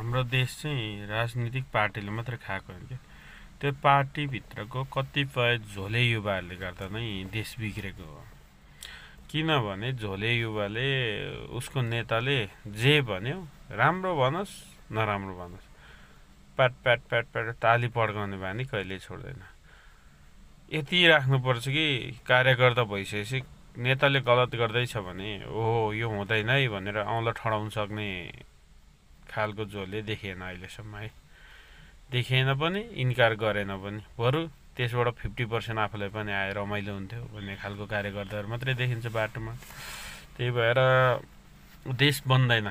हाम्रो देश चाहिँ राजनीतिक पार्टीले मात्र खाएको होइन क्या। त्यो पार्टीभित्रको कतिपय झोले युवाहरूले गर्दा नै देश बिग्रेको हो। किनभने झोले युवाले उसको नेताले जे भन्यो राम्रो भनोस् नराम्रो भनोस् प्याट प्याट प्याट प्याट ताली पड्काउने बानी कहिल्यै छोड्दैन। यति राख्नुपर्छ कि कार्यकर्ता भइसकेपछि नेताले गलत गर्दैछ भने ओहो यो हुँदैन है भनेर औँला ठडाउन सक्ने खालको झोले देखिएन अहिलेसम्म है। देखिएन पनि इन्कार गरेन पनि, बरु त्यसबाट 50% आफूलाई पनि आएर रमाइलो हुन्थ्यो भन्ने खालको कार्यकर्ताहरू मात्रै देखिन्छ बाटोमा। त्यही भएर देश बन्दैन।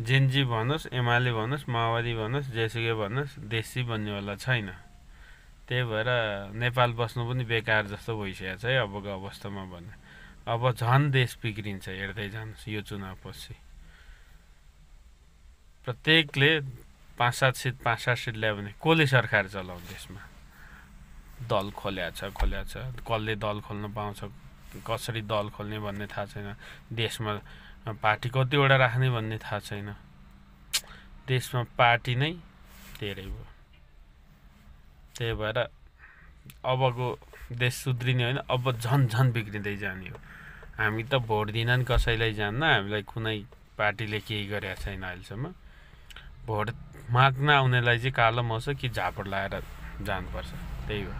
जेनजी भनोस्, एमाले भनोस्, माओवादी भनोस्, जेसुकै भनोस्, देश चाहिँ बन्नेवाला छैन। त्यही भएर नेपाल बस्नु पनि बेकार जस्तो भइसकेको छ है अबको अवस्थामा भने। अब झन् देश बिग्रिन्छ हेर्दै जानुहोस् यो चुनावपछि। प्रत्येकले 5-7 सिट ल्यायो भने कसले सरकार चलाउने देशमा? दल खोल्या छ। कसले दल खोल्न पाउँछ, कसरी दल खोल्ने भन्ने थाहा छैन। देशमा पार्टी कतिवटा राख्ने भन्ने थाहा छैन। देशमा पार्टी नै धेरै भयो। त्यही भएर अबको देश सुध्रिने होइन, अब झन् बिग्रिँदै जाने हो। हामी त भोट दिन नि कसैलाई जान्न, हामीलाई कुनै पार्टीले केही गरेको छैन अहिलेसम्म। भोट माग्न आउनेलाई चाहिँ कालो मौसो कि झापड लगाएर जानुपर्छ, त्यही हो।